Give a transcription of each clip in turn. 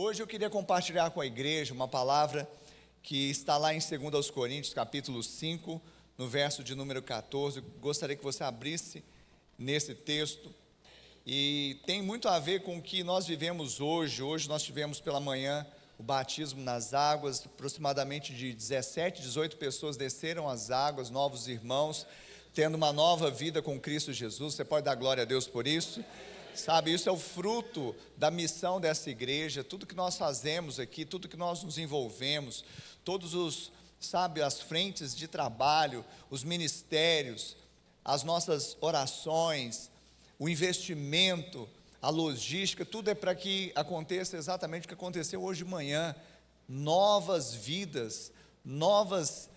Hoje eu queria compartilhar com a igreja uma palavra que está lá em 2 Coríntios, capítulo 5, no verso de número 14. Gostaria que você abrisse nesse texto. E tem muito a ver com o que nós vivemos hoje. Hoje nós tivemos pela manhã o batismo nas águas. Aproximadamente de 17, 18 pessoas desceram as águas, novos irmãos, tendo uma nova vida com Cristo Jesus. Você pode dar glória a Deus por isso? Sabe, isso é o fruto da missão dessa igreja. Tudo que nós fazemos aqui, tudo que nós nos envolvemos, todos os, as frentes de trabalho, os ministérios, as nossas orações, o investimento, a logística, tudo é para que aconteça exatamente o que aconteceu hoje de manhã. Novas vidas, novas,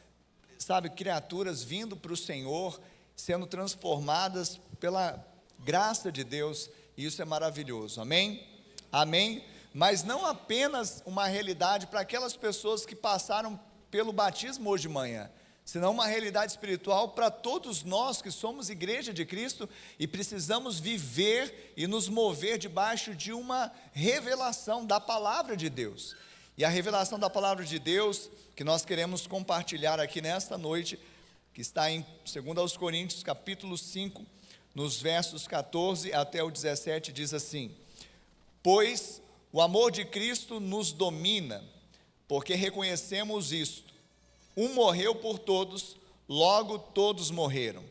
criaturas vindo para o Senhor, sendo transformadas pela graça de Deus. Isso é maravilhoso, amém? Amém? Mas não apenas uma realidade para aquelas pessoas que passaram pelo batismo hoje de manhã, senão uma realidade espiritual para todos nós que somos igreja de Cristo e precisamos viver e nos mover debaixo de uma revelação da palavra de Deus. E a revelação da palavra de Deus que nós queremos compartilhar aqui nesta noite, que está em 2 Coríntios capítulo 5, nos versos 14 até o 17, diz assim: pois o amor de Cristo nos domina, porque reconhecemos isto: um morreu por todos, logo todos morreram.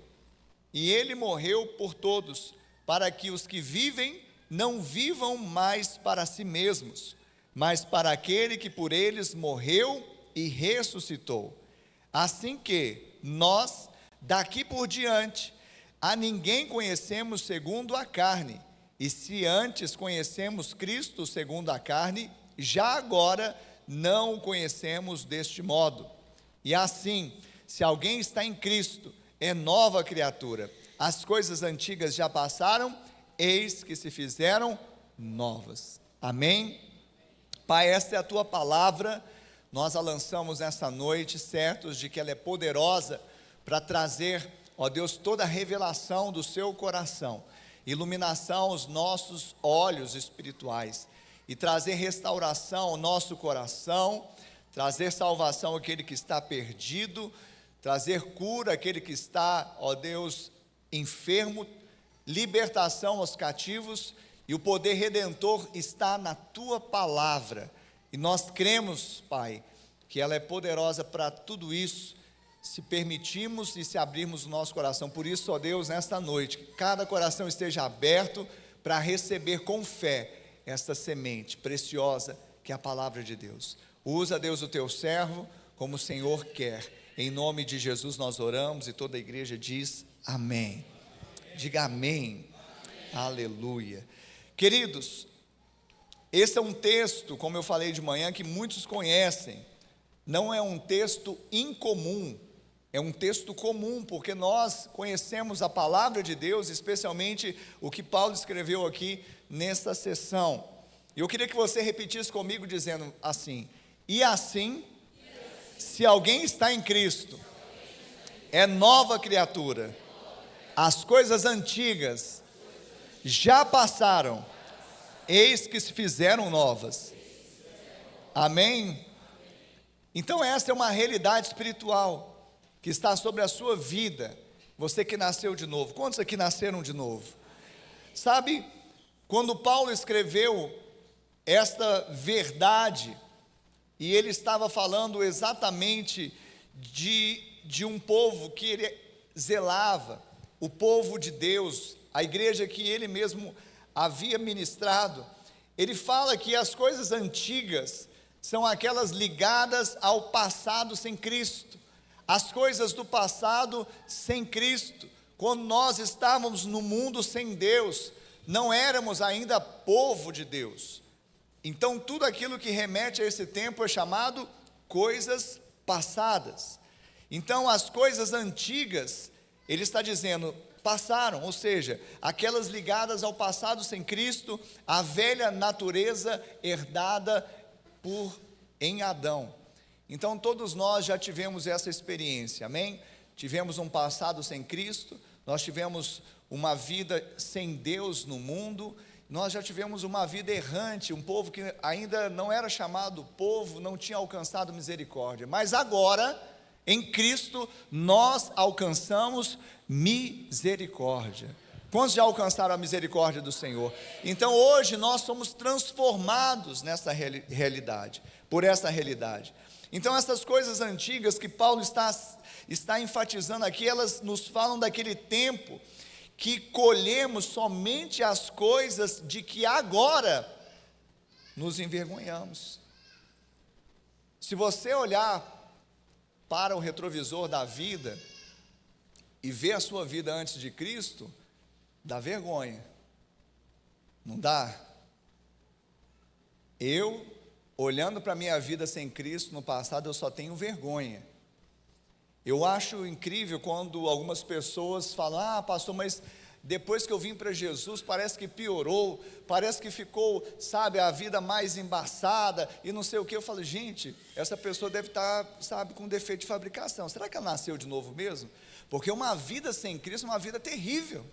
E ele morreu por todos, para que os que vivem não vivam mais para si mesmos, mas para aquele que por eles morreu e ressuscitou. Assim que nós, daqui por diante, a ninguém conhecemos segundo a carne, e se antes conhecemos Cristo segundo a carne, já agora não o conhecemos deste modo. E assim, se alguém está em Cristo, é nova criatura. As coisas antigas já passaram, eis que se fizeram novas. Amém? Pai, esta é a tua palavra, nós a lançamos nessa noite, certos de que ela é poderosa para trazer, ó Deus, toda a revelação do seu coração, iluminação aos nossos olhos espirituais, e trazer restauração ao nosso coração, trazer salvação àquele que está perdido, trazer cura àquele que está, ó Deus, enfermo, libertação aos cativos, e o poder redentor está na tua palavra, e nós cremos, Pai, que ela é poderosa para tudo isso, se permitirmos e se abrirmos o nosso coração. Por isso, ó Deus, nesta noite, que cada coração esteja aberto para receber com fé esta semente preciosa que é a palavra de Deus. Usa, Deus, o teu servo como o Senhor quer. Em nome de Jesus nós oramos e toda a igreja diz amém. Diga amém. Aleluia. Queridos, esse é um texto, como eu falei de manhã, que muitos conhecem. Não é um texto incomum, é um texto comum, porque nós conhecemos a palavra de Deus, especialmente o que Paulo escreveu aqui nesta sessão. E eu queria que você repetisse comigo dizendo assim: e assim, se alguém está em Cristo, é nova criatura, as coisas antigas já passaram, eis que se fizeram novas. Amém? Então essa é uma realidade espiritual que está sobre a sua vida, você que nasceu de novo. Quantos aqui nasceram de novo? Sabe, quando Paulo escreveu esta verdade, e ele estava falando exatamente de um povo que ele zelava, o povo de Deus, a igreja que ele mesmo havia ministrado, ele fala que as coisas antigas são aquelas ligadas ao passado sem Cristo, as coisas do passado sem Cristo, quando nós estávamos no mundo sem Deus, não éramos ainda povo de Deus. Então tudo aquilo que remete a esse tempo é chamado coisas passadas. Então as coisas antigas, ele está dizendo, passaram, ou seja, aquelas ligadas ao passado sem Cristo, a velha natureza herdada em Adão. Então todos nós já tivemos essa experiência, amém? Tivemos um passado sem Cristo, nós tivemos uma vida sem Deus no mundo, nós já tivemos uma vida errante, um povo que ainda não era chamado povo, não tinha alcançado misericórdia, mas agora, em Cristo, nós alcançamos misericórdia. Quantos já alcançaram a misericórdia do Senhor? Então hoje nós somos transformados nessa realidade, por essa realidade. Então essas coisas antigas que Paulo está enfatizando aqui, elas nos falam daquele tempo que colhemos somente as coisas de que agora nos envergonhamos. Se você olhar para o retrovisor da vida e ver a sua vida antes de Cristo, dá vergonha, não dá? Eu, olhando para a minha vida sem Cristo no passado, eu só tenho vergonha. Eu acho incrível quando algumas pessoas falam: pastor, mas depois que eu vim para Jesus, parece que piorou, parece que ficou, sabe, a vida mais embaçada, e não sei o que. Eu falo: gente, essa pessoa deve estar, sabe, com defeito de fabricação. Será que ela nasceu de novo mesmo? Porque uma vida sem Cristo é uma vida terrível.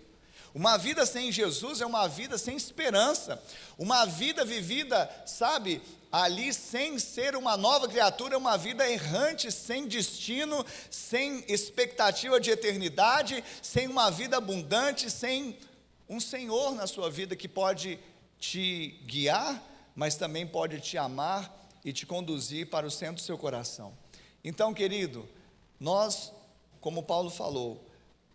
Uma vida sem Jesus é uma vida sem esperança. Uma vida vivida, sabe, ali sem ser uma nova criatura, é uma vida errante, sem destino, sem expectativa de eternidade, sem uma vida abundante, sem um Senhor na sua vida que pode te guiar, mas também pode te amar e te conduzir para o centro do seu coração. Então, querido, nós, como Paulo falou,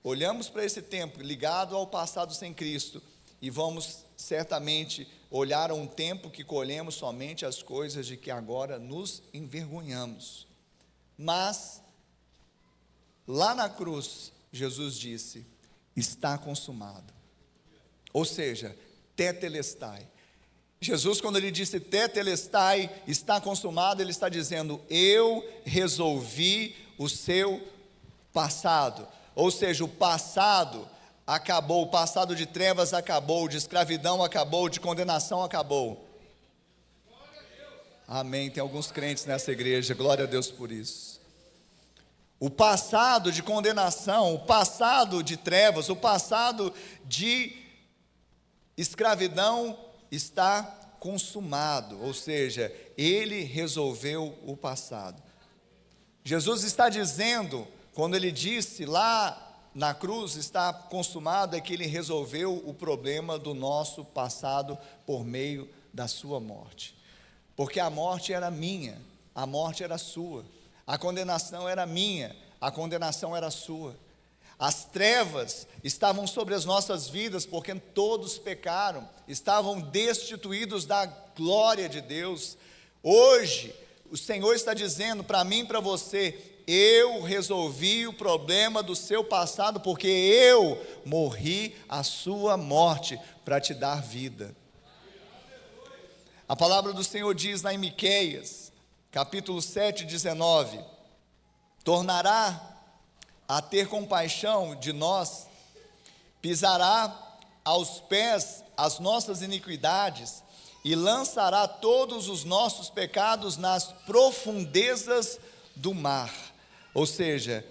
olhamos para esse tempo ligado ao passado sem Cristo e vamos certamente olhar a um tempo que colhemos somente as coisas de que agora nos envergonhamos. Mas, lá na cruz, Jesus disse: está consumado. Ou seja, tetelestai. Jesus, quando ele disse tetelestai, está consumado, ele está dizendo: eu resolvi o seu passado. Ou seja, o passado acabou, o passado de trevas acabou, de escravidão acabou, de condenação acabou. Amém, tem alguns crentes nessa igreja, glória a Deus por isso. O passado de condenação, o passado de trevas, o passado de escravidão está consumado, ou seja, ele resolveu o passado. Jesus está dizendo, quando ele disse lá na cruz, está consumado, é que ele resolveu o problema do nosso passado por meio da sua morte. Porque a morte era minha, a morte era sua. A condenação era minha, a condenação era sua. As trevas estavam sobre as nossas vidas, porque todos pecaram, estavam destituídos da glória de Deus. Hoje, o Senhor está dizendo para mim e para você: eu resolvi o problema do seu passado, porque eu morri a sua morte para te dar vida. A palavra do Senhor diz lá em Miqueias, capítulo 7, 19: tornará a ter compaixão de nós, pisará aos pés as nossas iniquidades, e lançará todos os nossos pecados nas profundezas do mar. Ou seja,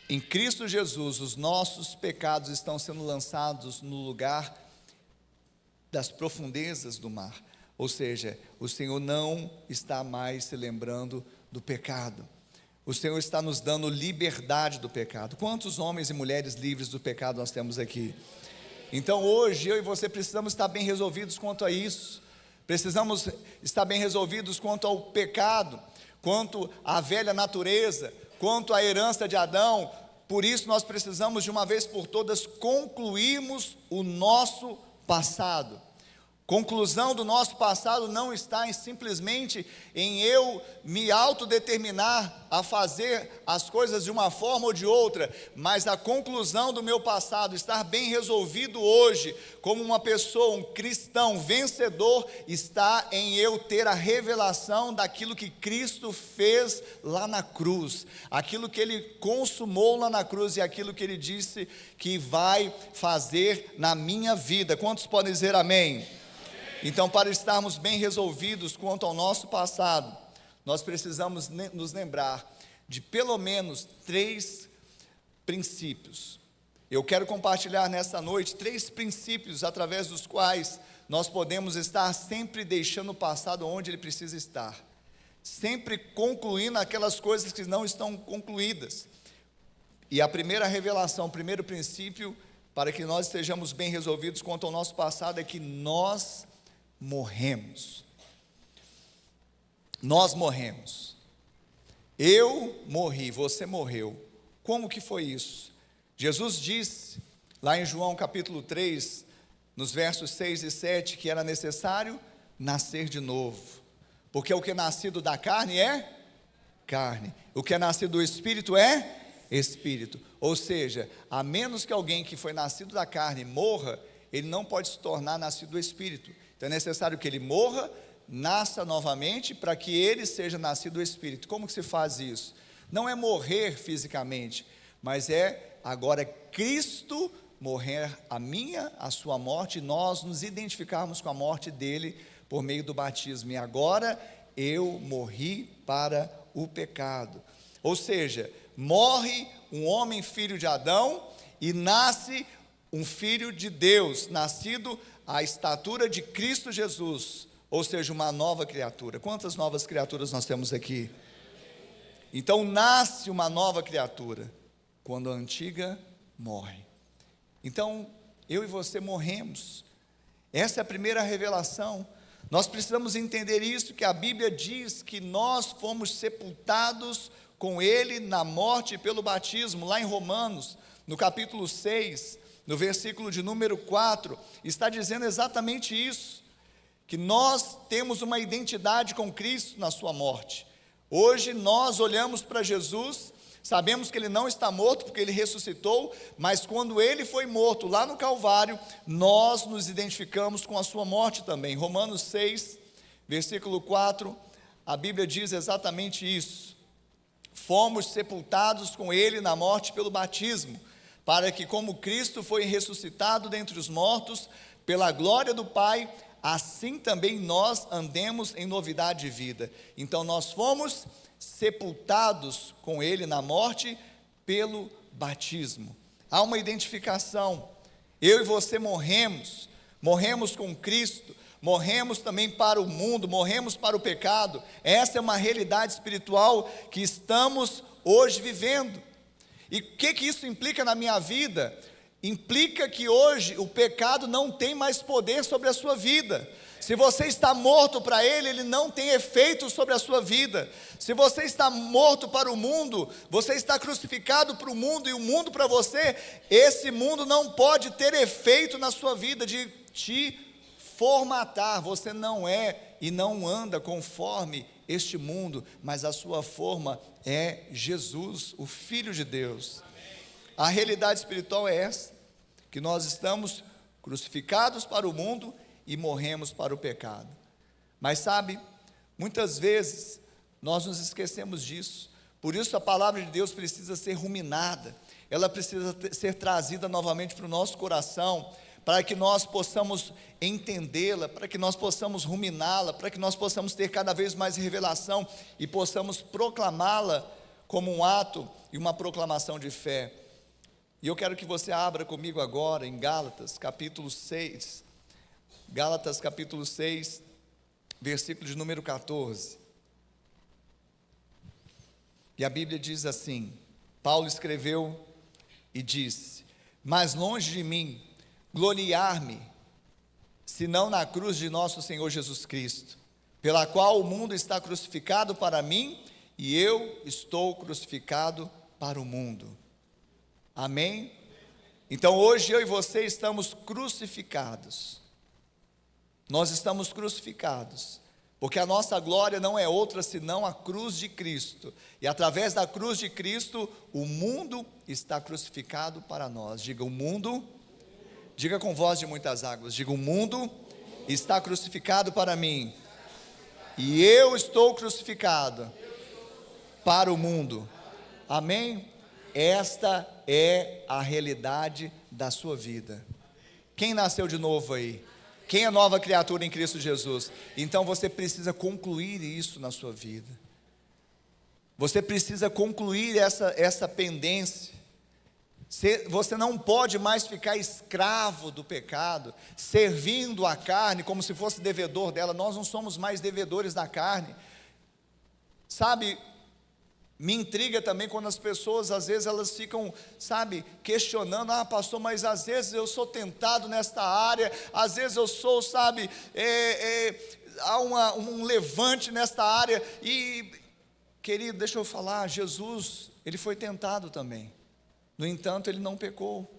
em Cristo Jesus, os nossos pecados estão sendo lançados no lugar das profundezas do mar. Ou seja, o Senhor não está mais se lembrando do pecado. O Senhor está nos dando liberdade do pecado. Quantos homens e mulheres livres do pecado nós temos aqui? Então hoje eu e você precisamos estar bem resolvidos quanto a isso. Precisamos estar bem resolvidos quanto ao pecado, quanto à velha natureza, quanto à herança de Adão. Por isso nós precisamos de uma vez por todas concluirmos o nosso passado. Conclusão do nosso passado não está simplesmente em eu me autodeterminar a fazer as coisas de uma forma ou de outra, mas a conclusão do meu passado, estar bem resolvido hoje, como uma pessoa, um cristão vencedor, está em eu ter a revelação daquilo que Cristo fez lá na cruz, aquilo que Ele consumou lá na cruz e aquilo que Ele disse que vai fazer na minha vida. Quantos podem dizer amém? Então, para estarmos bem resolvidos quanto ao nosso passado, nós precisamos nos lembrar de pelo menos 3 princípios. Eu quero compartilhar nesta noite 3 princípios através dos quais nós podemos estar sempre deixando o passado onde ele precisa estar, sempre concluindo aquelas coisas que não estão concluídas. E a primeira revelação, o primeiro princípio, para que nós estejamos bem resolvidos quanto ao nosso passado, é que nós morremos. Nós morremos. Eu morri, você morreu. Como que foi isso? Jesus disse, lá em João capítulo 3, nos versos 6 e 7, que era necessário nascer de novo. Porque o que é nascido da carne é carne. O que é nascido do Espírito é Espírito. Ou seja, a menos que alguém que foi nascido da carne morra, ele não pode se tornar nascido do Espírito. Então é necessário que ele morra, nasça novamente, para que ele seja nascido do Espírito. Como que se faz isso? Não é morrer fisicamente, mas é agora Cristo morrer a minha, a sua morte, e nós nos identificarmos com a morte dele por meio do batismo. E agora eu morri para o pecado. Ou seja, morre um homem filho de Adão e nasce um filho de Deus, nascido à estatura de Cristo Jesus, ou seja, uma nova criatura. Quantas novas criaturas nós temos aqui? Então nasce uma nova criatura quando a antiga morre. Então eu e você morremos. Essa é a primeira revelação. Nós precisamos entender isso, que a Bíblia diz que nós fomos sepultados com ele na morte pelo batismo. Lá em Romanos, no capítulo 6, no versículo de número 4, está dizendo exatamente isso, que nós temos uma identidade com Cristo na sua morte. Hoje nós olhamos para Jesus, sabemos que ele não está morto porque ele ressuscitou, mas quando ele foi morto lá no Calvário, nós nos identificamos com a sua morte também. Romanos 6, versículo 4, a Bíblia diz exatamente isso: fomos sepultados com ele na morte pelo batismo, para que como Cristo foi ressuscitado dentre os mortos, pela glória do Pai, assim também nós andemos em novidade de vida. Então nós fomos sepultados com ele na morte pelo batismo. Há uma identificação. Eu e você morremos com Cristo, morremos também para o mundo, morremos para o pecado. Essa é uma realidade espiritual que estamos hoje vivendo. E o que isso implica na minha vida? Implica que hoje o pecado não tem mais poder sobre a sua vida. Se você está morto para ele, ele não tem efeito sobre a sua vida. Se você está morto para o mundo, você está crucificado para o mundo, e o mundo para você, esse mundo não pode ter efeito na sua vida de te formatar. Você não é e não anda conforme este mundo, mas a sua forma é Jesus, o Filho de Deus. A realidade espiritual é essa, que nós estamos crucificados para o mundo e morremos para o pecado. Mas sabe, muitas vezes nós nos esquecemos disso. Por isso a palavra de Deus precisa ser ruminada, ela precisa ser trazida novamente para o nosso coração, para que nós possamos entendê-la, para que nós possamos ruminá-la, para que nós possamos ter cada vez mais revelação e possamos proclamá-la como um ato e uma proclamação de fé. E eu quero que você abra comigo agora em Gálatas capítulo 6, Gálatas capítulo 6, versículo de número 14. E a Bíblia diz assim, Paulo escreveu e disse: mas longe de mim gloriar-me, senão na cruz de nosso Senhor Jesus Cristo, pela qual o mundo está crucificado para mim, e eu estou crucificado para o mundo. Amém? Então hoje eu e você estamos crucificados. Nós estamos crucificados, porque a nossa glória não é outra senão a cruz de Cristo, e através da cruz de Cristo, o mundo está crucificado para nós. Diga: o mundo, diga com voz de muitas águas, diga: o mundo está crucificado para mim, e eu estou crucificado para o mundo. Amém? Esta é a realidade da sua vida. Quem nasceu de novo aí? Quem é nova criatura em Cristo Jesus? Então você precisa concluir isso na sua vida. Você precisa concluir essa pendência. Você não pode mais ficar escravo do pecado, servindo a carne como se fosse devedor dela. Nós não somos mais devedores da carne. Sabe, me intriga também quando as pessoas, às vezes elas ficam, sabe, questionando: pastor, mas às vezes eu sou tentado nesta área, às vezes eu sou, sabe, há um levante nesta área. E, querido, deixa eu falar, Jesus, ele foi tentado também, no entanto ele não pecou.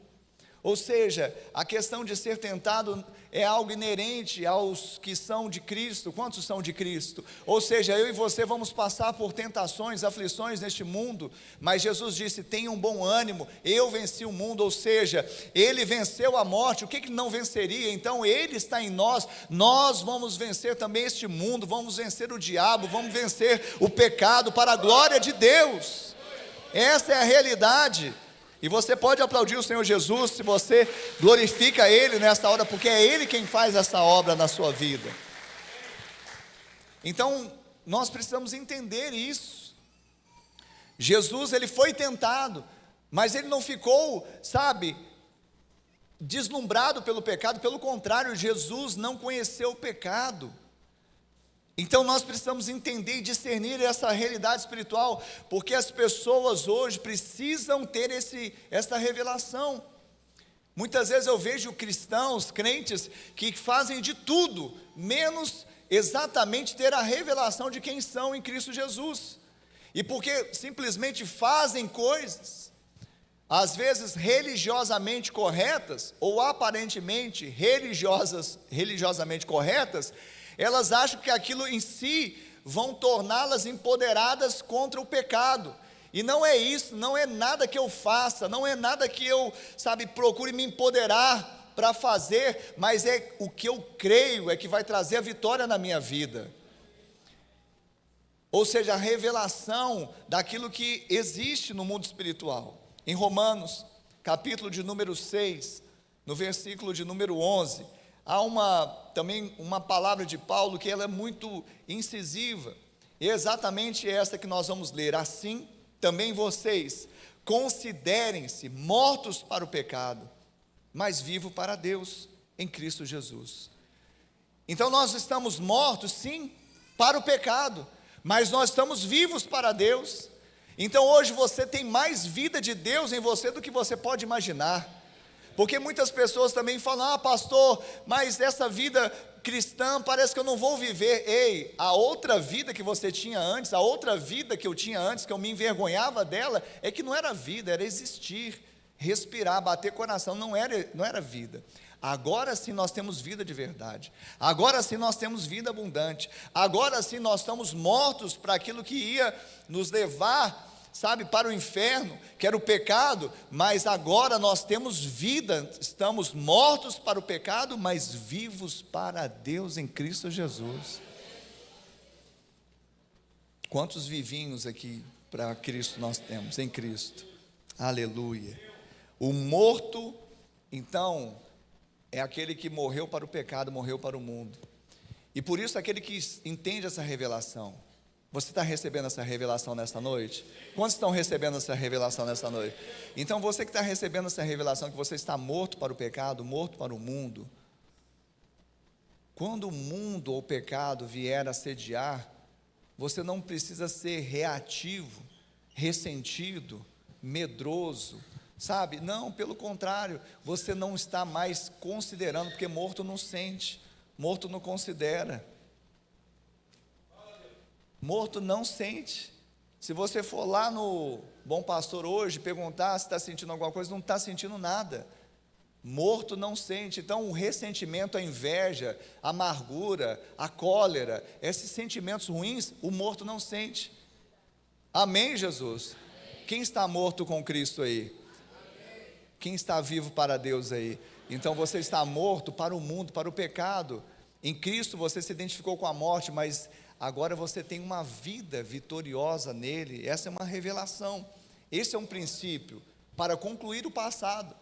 Ou seja, a questão de ser tentado é algo inerente aos que são de Cristo. Quantos são de Cristo? Ou seja, eu e você vamos passar por tentações, aflições neste mundo, mas Jesus disse: tenha um bom ânimo, eu venci o mundo. Ou seja, ele venceu a morte, o que ele não venceria? Então ele está em nós, nós vamos vencer também este mundo, vamos vencer o diabo, vamos vencer o pecado para a glória de Deus. Essa é a realidade. E você pode aplaudir o Senhor Jesus se você glorifica Ele nesta hora, porque é Ele quem faz essa obra na sua vida. Então, nós precisamos entender isso. Jesus, ele foi tentado, mas ele não ficou, sabe, deslumbrado pelo pecado. Pelo contrário, Jesus não conheceu o pecado. Então nós precisamos entender e discernir essa realidade espiritual, porque as pessoas hoje precisam ter essa revelação. Muitas vezes eu vejo cristãos, crentes, que fazem de tudo, menos exatamente ter a revelação de quem são em Cristo Jesus. E porque simplesmente fazem coisas, às vezes religiosamente corretas, ou aparentemente religiosamente corretas, elas acham que aquilo em si vão torná-las empoderadas contra o pecado. E não é isso, não é nada que eu faça, não é nada que eu, sabe, procure me empoderar para fazer, mas é o que eu creio é que vai trazer a vitória na minha vida. Ou seja, a revelação daquilo que existe no mundo espiritual. Em Romanos, capítulo de número 6, no versículo de número 11, há também uma palavra de Paulo que ela é muito incisiva, e é exatamente esta que nós vamos ler: assim também vocês considerem-se mortos para o pecado, mas vivos para Deus em Cristo Jesus. Então nós estamos mortos sim para o pecado, mas nós estamos vivos para Deus. Então hoje você tem mais vida de Deus em você do que você pode imaginar. Porque muitas pessoas também falam: pastor, mas essa vida cristã parece que eu não vou viver. Ei, a outra vida que você tinha antes, a outra vida que eu tinha antes, que eu me envergonhava dela, é que não era vida, era existir, respirar, bater coração, não era vida. Agora sim nós temos vida de verdade, agora sim nós temos vida abundante, agora sim nós estamos mortos para aquilo que ia nos levar, sabe, para o inferno, que era o pecado, mas agora nós temos vida, estamos mortos para o pecado, mas vivos para Deus em Cristo Jesus. Quantos vivinhos aqui para Cristo nós temos, em Cristo? Aleluia. O morto, então, é aquele que morreu para o pecado, morreu para o mundo. E por isso aquele que entende essa revelação. Você está recebendo essa revelação nesta noite? Quantos estão recebendo essa revelação nesta noite? Então você que está recebendo essa revelação, que você está morto para o pecado, morto para o mundo, quando o mundo ou o pecado vier assediar, você não precisa ser reativo, ressentido, medroso, sabe? Não, pelo contrário, você não está mais considerando, porque morto não sente, morto não considera. Morto não sente. Se você for lá no Bom Pastor hoje, perguntar se está sentindo alguma coisa, não está sentindo nada. Morto não sente. Então o ressentimento, a inveja, a amargura, a cólera, esses sentimentos ruins, o morto não sente. Amém, Jesus? Amém. Quem está morto com Cristo aí? Amém. Quem está vivo para Deus aí? Então você está morto para o mundo, para o pecado. Em Cristo você se identificou com a morte, mas agora você tem uma vida vitoriosa nele. Essa é uma revelação, esse é um princípio para concluir o passado.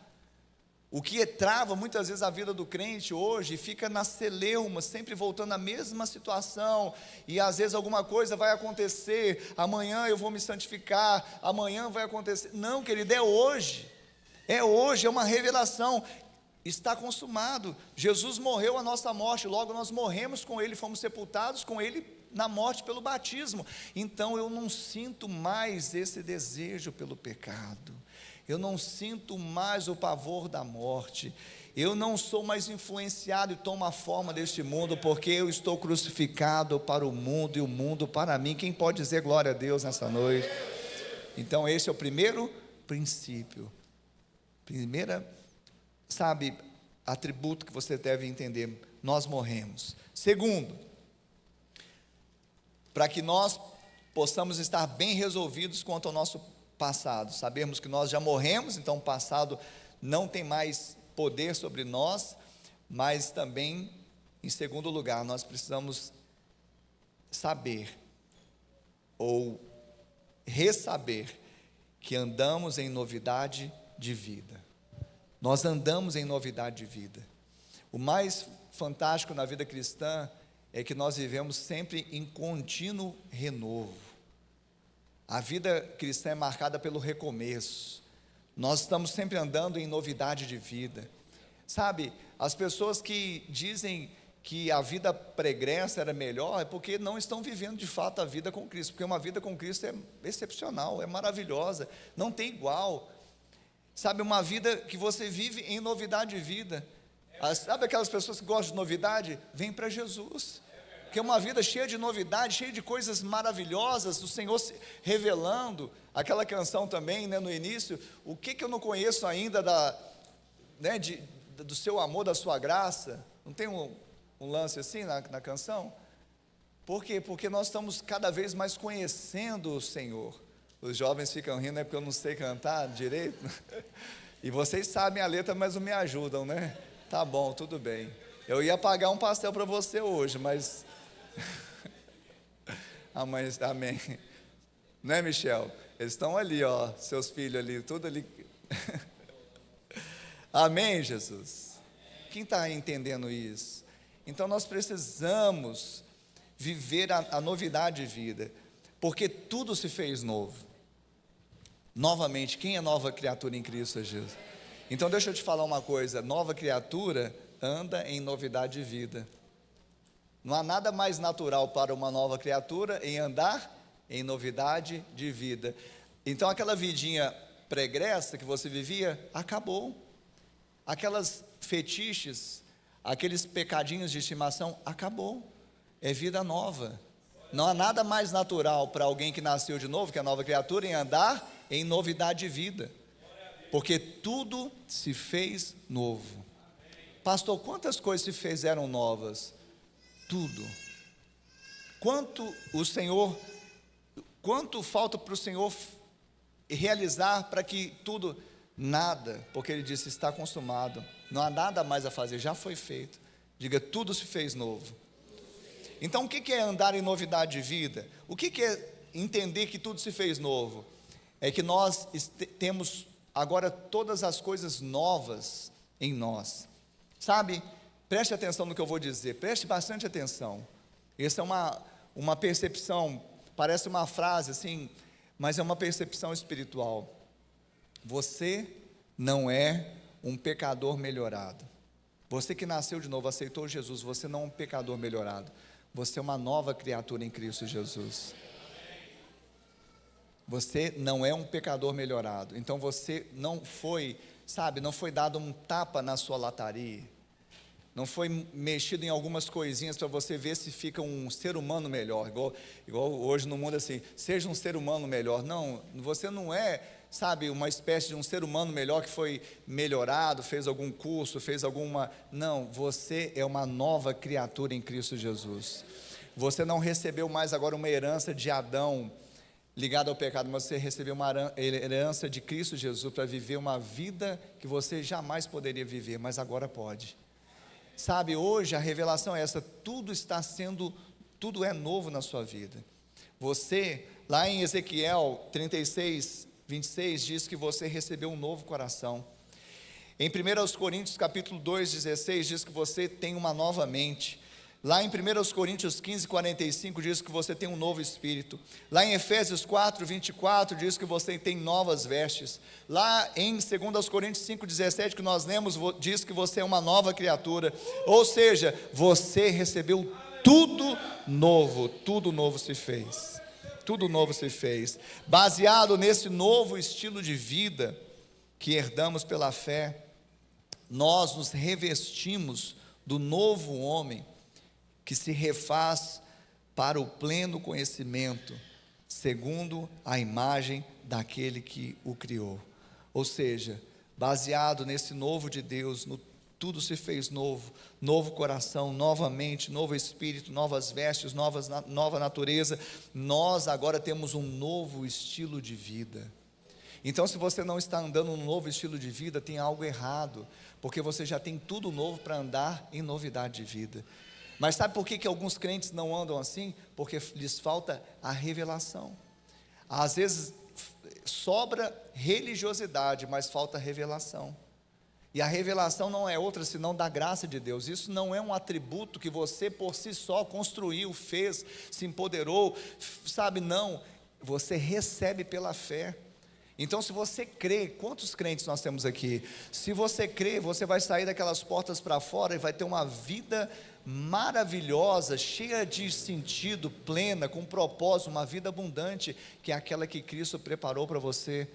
O que trava muitas vezes a vida do crente hoje, fica na celeuma, sempre voltando à mesma situação, e às vezes alguma coisa vai acontecer, amanhã eu vou me santificar, amanhã vai acontecer. Não, querido, é hoje. É hoje, é uma revelação. Está consumado. Jesus morreu a nossa morte, logo nós morremos com Ele, fomos sepultados com Ele na morte pelo batismo. Então eu não sinto mais esse desejo pelo pecado, eu não sinto mais o pavor da morte, eu não sou mais influenciado e tomo a forma deste mundo, porque eu estou crucificado para o mundo e o mundo para mim. Quem pode dizer glória a Deus nessa noite? Então esse é o primeiro princípio, primeira, atributo que você deve entender: nós morremos. Segundo, para que nós possamos estar bem resolvidos quanto ao nosso passado, sabemos que nós já morremos, então o passado não tem mais poder sobre nós, mas também, em segundo lugar, nós precisamos saber, ou ressaber, que andamos em novidade de vida. Nós andamos em novidade de vida. O mais fantástico na vida cristã é que nós vivemos sempre em contínuo renovo. A vida cristã é marcada pelo recomeço. Nós estamos sempre andando em novidade de vida. As pessoas que dizem que a vida pregressa era melhor, é porque não estão vivendo de fato a vida com Cristo, porque uma vida com Cristo é excepcional, é maravilhosa, não tem igual. Uma vida que você vive em novidade de vida. Sabe aquelas pessoas que gostam de novidade? Vem para Jesus, que é uma vida cheia de novidade, cheia de coisas maravilhosas, o Senhor se revelando. Aquela canção também, no início, o que eu não conheço ainda do seu amor, da sua graça? Não tem um lance assim na canção? Por quê? Porque nós estamos cada vez mais conhecendo o Senhor. Os jovens ficam rindo, porque eu não sei cantar direito, e vocês sabem a letra, mas não me ajudam, né? Tá bom, tudo bem. Eu ia pagar um pastel para você hoje, mas amém. Não é, Michel? Eles estão ali, seus filhos ali, tudo ali. Amém, Jesus? Quem está entendendo isso? Então nós precisamos viver a novidade de vida, porque tudo se fez novo. Novamente, quem é nova criatura em Cristo Jesus? Então deixa eu te falar uma coisa: nova criatura anda em novidade de vida. Não há nada mais natural para uma nova criatura em andar em novidade de vida. Então aquela vidinha pregressa que você vivia, acabou. Aquelas fetiches, aqueles pecadinhos de estimação, acabou. É vida nova. Não há nada mais natural para alguém que nasceu de novo, que é nova criatura, em andar em novidade de vida, porque tudo se fez novo. Pastor, quantas coisas se fizeram novas? Tudo. Quanto falta para o Senhor realizar para que tudo? Nada, porque Ele disse: está consumado, não há nada mais a fazer, já foi feito. Diga: tudo se fez novo. Então o que é andar em novidade de vida? O que é entender que tudo se fez novo? É que nós temos agora todas as coisas novas em nós. Preste atenção no que eu vou dizer, preste bastante atenção. Essa é uma percepção, parece uma frase assim, mas é uma percepção espiritual. Você não é um pecador melhorado. Você que nasceu de novo, aceitou Jesus, você não é um pecador melhorado. Você é uma nova criatura em Cristo Jesus. Você não é um pecador melhorado. Então você não foi dado um tapa na sua lataria, não foi mexido em algumas coisinhas para você ver se fica um ser humano melhor, igual hoje no mundo assim, seja um ser humano melhor. Não, você não é, uma espécie de um ser humano melhor que foi melhorado, fez algum curso, não, você é uma nova criatura em Cristo Jesus. Você não recebeu mais agora uma herança de Adão, ligado ao pecado, mas você recebeu uma herança de Cristo Jesus para viver uma vida que você jamais poderia viver, mas agora pode. Hoje a revelação é essa: tudo é novo na sua vida. Você, lá em Ezequiel 36, 26, diz que você recebeu um novo coração. Em 1 Coríntios capítulo 2, 16, diz que você tem uma nova mente. Lá em 1 Coríntios 15, 45 diz que você tem um novo espírito. Lá em Efésios 4, 24 diz que você tem novas vestes. Lá em 2 Coríntios 5, 17 que nós lemos, diz que você é uma nova criatura. Ou seja, você recebeu tudo novo se fez. Tudo novo se fez. Baseado nesse novo estilo de vida que herdamos pela fé, nós nos revestimos do novo homem, que se refaz para o pleno conhecimento, segundo a imagem daquele que o criou. Ou seja, baseado nesse novo de Deus, tudo se fez novo, novo coração, nova mente, novo espírito, novas vestes, nova natureza. Nós agora temos um novo estilo de vida. Então, se você não está andando num novo estilo de vida, tem algo errado, porque você já tem tudo novo para andar em novidade de vida. Mas sabe por que alguns crentes não andam assim? Porque lhes falta a revelação. Às vezes sobra religiosidade, mas falta revelação. E a revelação não é outra senão da graça de Deus. Isso não é um atributo que você por si só construiu, fez, se empoderou, sabe? Não, você recebe pela fé. Então, se você crê, quantos crentes nós temos aqui? Se você crê, você vai sair daquelas portas para fora e vai ter uma vida maravilhosa, cheia de sentido, plena, com propósito, uma vida abundante, que é aquela que Cristo preparou para você,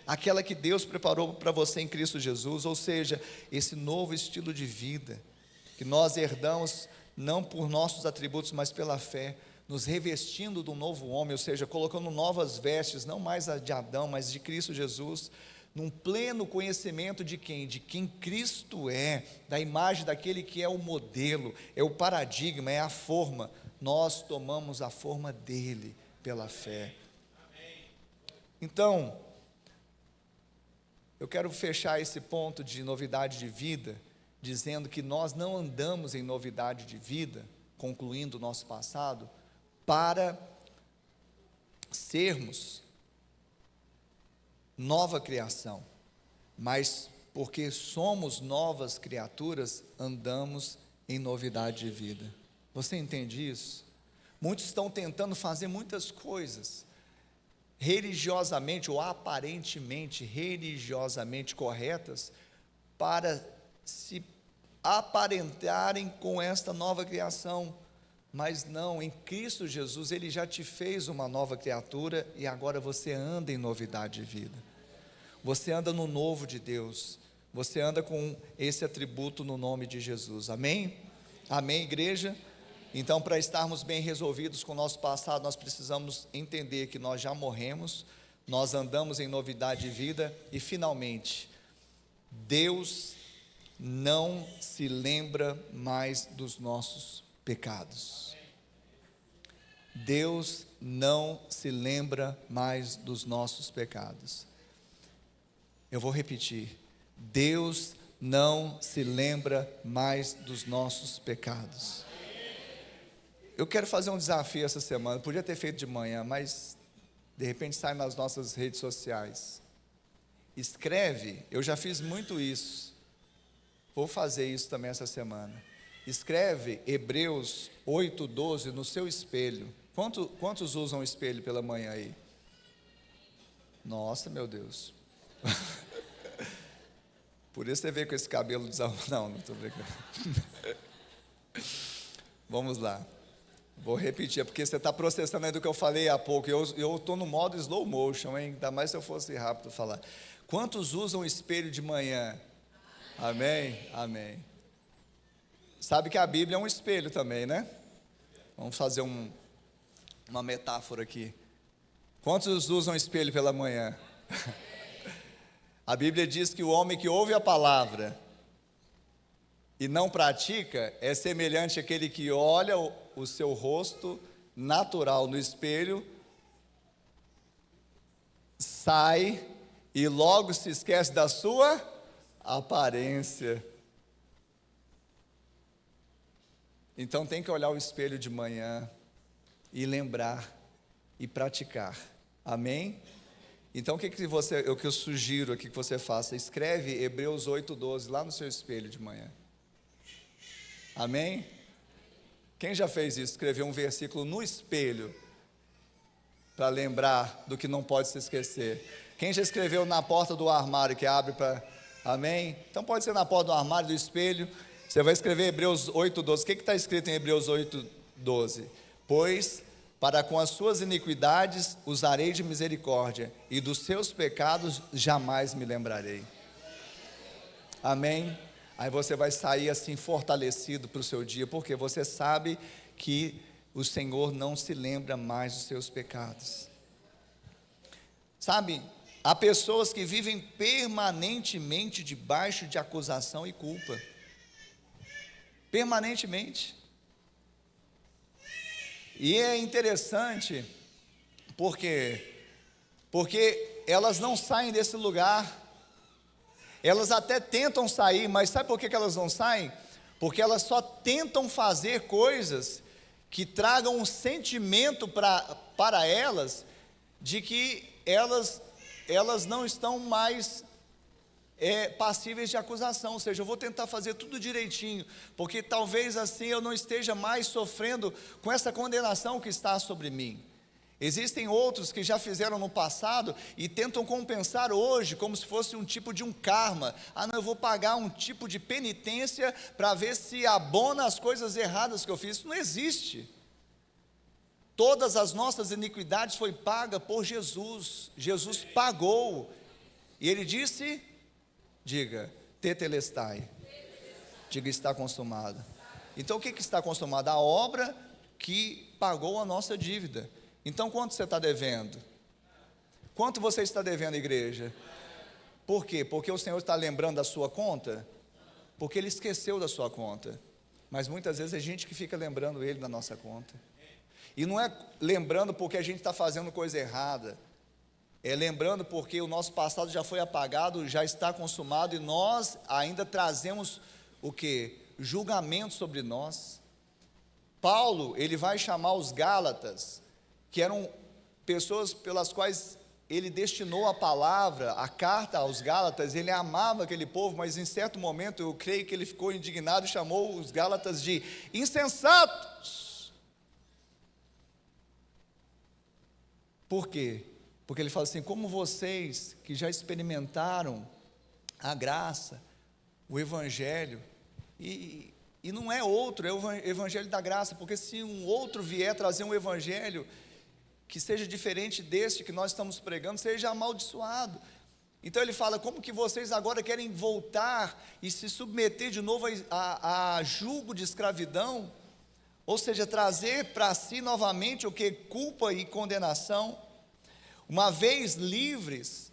aquela que Deus preparou para você em Cristo Jesus. Ou seja, esse novo estilo de vida, que nós herdamos, não por nossos atributos, mas pela fé, nos revestindo do novo homem, ou seja, colocando novas vestes, não mais a de Adão, mas de Cristo Jesus, num pleno conhecimento de quem? De quem Cristo é, da imagem daquele que é o modelo, é o paradigma, é a forma. Nós tomamos a forma dele pela fé. Então, eu quero fechar esse ponto de novidade de vida, dizendo que nós não andamos em novidade de vida, concluindo o nosso passado, para sermos nova criação, mas porque somos novas criaturas, andamos em novidade de vida. Você entende isso? Muitos estão tentando fazer muitas coisas, religiosamente ou aparentemente religiosamente corretas, para se aparentarem com esta nova criação. Mas não, em Cristo Jesus, Ele já te fez uma nova criatura e agora você anda em novidade de vida. Você anda no novo de Deus. Você anda com esse atributo no nome de Jesus. Amém? Amém, igreja? Então, para estarmos bem resolvidos com o nosso passado, nós precisamos entender que nós já morremos, nós andamos em novidade de vida e, finalmente, Deus não se lembra mais dos nossos pecados. Deus não se lembra mais dos nossos pecados. Eu vou repetir. Deus não se lembra mais dos nossos pecados. Eu quero fazer um desafio essa semana. Podia ter feito de manhã, mas de repente sai nas nossas redes sociais. Escreve, eu já fiz muito isso. Vou fazer isso também essa semana. Escreve Hebreus 8:12 no seu espelho. Quantos usam o espelho pela manhã aí? Nossa, meu Deus. Por isso você veio com esse cabelo desarrumado. Não estou brincando. Vamos lá. Vou repetir, porque você está processando aí do que eu falei há pouco. Eu estou no modo slow motion, hein? Ainda mais se eu fosse rápido falar. Quantos usam o espelho de manhã? Amém? Amém. Sabe que a Bíblia é um espelho também, né? Vamos fazer uma metáfora aqui. Quantos usam espelho pela manhã? A Bíblia diz que o homem que ouve a palavra e não pratica é semelhante àquele que olha o seu rosto natural no espelho, sai e logo se esquece da sua aparência. Então tem que olhar o espelho de manhã e lembrar e praticar. Amém? Então o que eu sugiro aqui que você faça? Escreve Hebreus 8:12 lá no seu espelho de manhã. Amém? Quem já fez isso? Escreveu um versículo no espelho para lembrar do que não pode se esquecer. Quem já escreveu na porta do armário que abre para... Amém? Então pode ser na porta do armário, do espelho. Você vai escrever Hebreus 8:12. O que está escrito em Hebreus 8:12? Pois para com as suas iniquidades usarei de misericórdia, e dos seus pecados jamais me lembrarei. Amém? Aí você vai sair assim fortalecido para o seu dia, porque você sabe que o Senhor não se lembra mais dos seus pecados. Sabe, há pessoas que vivem permanentemente debaixo de acusação e culpa. Permanentemente. E é interessante, porque elas não saem desse lugar. Elas até tentam sair, mas sabe por que elas não saem? Porque elas só tentam fazer coisas que tragam um sentimento para elas, de que elas não estão mais passíveis de acusação. Ou seja, eu vou tentar fazer tudo direitinho, porque talvez assim eu não esteja mais sofrendo com essa condenação que está sobre mim. Existem outros que já fizeram no passado e tentam compensar hoje, como se fosse um tipo de um karma. Não, eu vou pagar um tipo de penitência para ver se abona as coisas erradas que eu fiz. Isso não existe. Todas as nossas iniquidades foi paga por Jesus. Jesus pagou. E Ele disse, diga, tetelestai. Diga, está consumado. Então o que está consumado? A obra que pagou a nossa dívida. Então quanto você está devendo? Quanto você está devendo, igreja? Por quê? Porque o Senhor está lembrando da sua conta? Porque Ele esqueceu da sua conta. Mas muitas vezes é gente que fica lembrando Ele da nossa conta. E não é lembrando porque a gente está fazendo coisa errada. É lembrando porque o nosso passado já foi apagado, já está consumado, e nós ainda trazemos o quê? Julgamento sobre nós. Paulo, ele vai chamar os Gálatas, que eram pessoas pelas quais ele destinou a palavra, a carta aos Gálatas. Ele amava aquele povo, mas em certo momento eu creio que ele ficou indignado e chamou os Gálatas de insensatos. Por quê? Porque ele fala assim, como vocês que já experimentaram a graça, o Evangelho, e não é outro, é o Evangelho da graça, porque se um outro vier trazer um Evangelho que seja diferente deste que nós estamos pregando, seja amaldiçoado. Então ele fala, como que vocês agora querem voltar e se submeter de novo a julgo de escravidão, ou seja, trazer para si novamente o que? Culpa e condenação. Uma vez livres,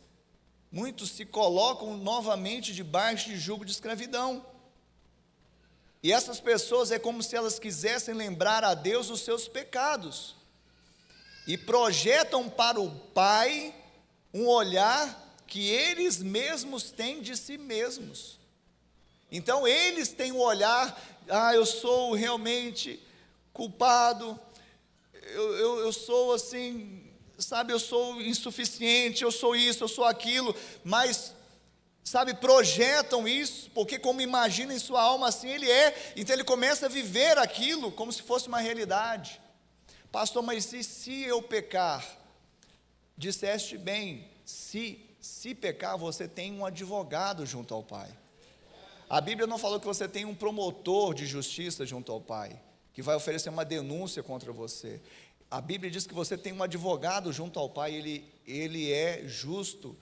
muitos se colocam novamente debaixo de jugo de escravidão. E essas pessoas é como se elas quisessem lembrar a Deus os seus pecados, e projetam para o Pai um olhar que eles mesmos têm de si mesmos. Então eles têm o olhar, eu sou realmente culpado, eu sou assim, sabe, eu sou insuficiente, eu sou isso, eu sou aquilo, mas, sabe, projetam isso, porque como imagina em sua alma, assim ele é, então ele começa a viver aquilo como se fosse uma realidade. Pastor, mas e se eu pecar? Disseste bem, se pecar, você tem um advogado junto ao Pai. A Bíblia não falou que você tem um promotor de justiça junto ao Pai, que vai oferecer uma denúncia contra você. A Bíblia diz que você tem um advogado junto ao Pai, ele é justo.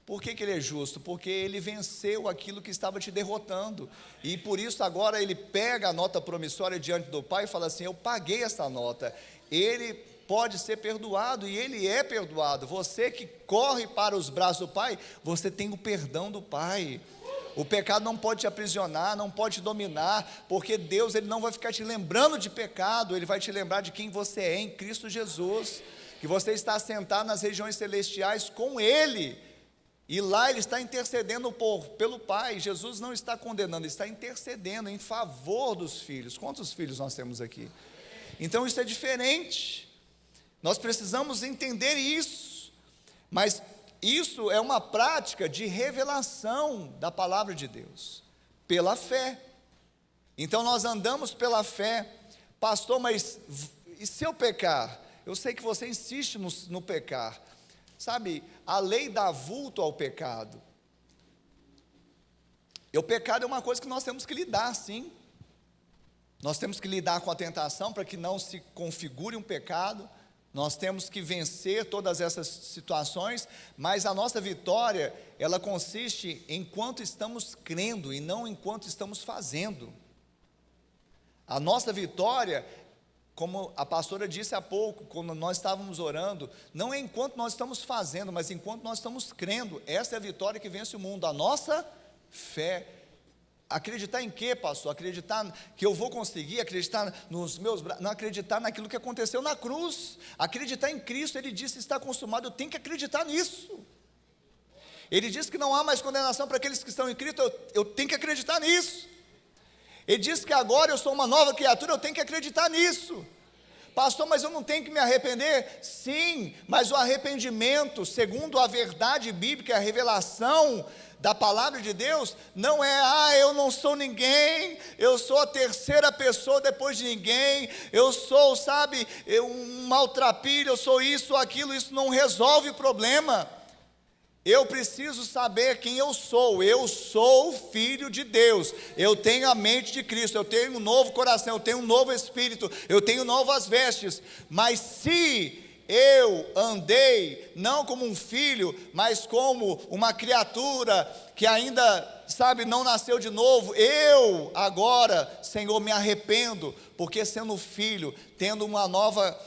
Por que ele é justo? Porque ele venceu aquilo que estava te derrotando, e por isso agora ele pega a nota promissória diante do Pai e fala assim, eu paguei essa nota, ele pode ser perdoado, e ele é perdoado. Você que corre para os braços do Pai, você tem o perdão do Pai. O pecado não pode te aprisionar, não pode te dominar, porque Deus ele não vai ficar te lembrando de pecado, Ele vai te lembrar de quem você é em Cristo Jesus, que você está sentado nas regiões celestiais com Ele, e lá Ele está intercedendo pelo Pai. Jesus não está condenando, está intercedendo em favor dos filhos. Quantos filhos nós temos aqui? Então isso é diferente, nós precisamos entender isso, mas isso é uma prática de revelação da palavra de Deus, pela fé. Então nós andamos pela fé, Pastor, mas e se eu pecar? Eu sei que você insiste no pecar. Sabe, a lei dá vulto ao pecado. E o pecado é uma coisa que nós temos que lidar, sim. Nós temos que lidar com a tentação para que não se configure um pecado. Nós temos que vencer todas essas situações, mas a nossa vitória, ela consiste enquanto estamos crendo e não enquanto estamos fazendo. A nossa vitória, como a pastora disse há pouco, quando nós estávamos orando, não é enquanto nós estamos fazendo, mas enquanto nós estamos crendo. Essa é a vitória que vence o mundo, a nossa fé. Acreditar em quê, pastor? Acreditar que eu vou conseguir, acreditar nos meus braços, não acreditar naquilo que aconteceu na cruz, acreditar em Cristo. Ele disse: está consumado. Eu tenho que acreditar nisso. Ele disse que não há mais condenação para aqueles que estão em Cristo. Eu tenho que acreditar nisso. Ele disse que agora eu sou uma nova criatura. Eu tenho que acreditar nisso. Pastor, mas eu não tenho que me arrepender? Sim, mas o arrependimento, segundo a verdade bíblica, a revelação da palavra de Deus, não é: eu não sou ninguém, eu sou a terceira pessoa depois de ninguém, eu sou, um maltrapilho, eu sou isso ou aquilo. Isso não resolve o problema. Eu preciso saber quem eu sou filho de Deus, eu tenho a mente de Cristo, eu tenho um novo coração, eu tenho um novo espírito, eu tenho novas vestes. Mas se eu andei não como um filho, mas como uma criatura que ainda, não nasceu de novo, eu agora, Senhor, me arrependo, porque sendo filho, tendo uma nova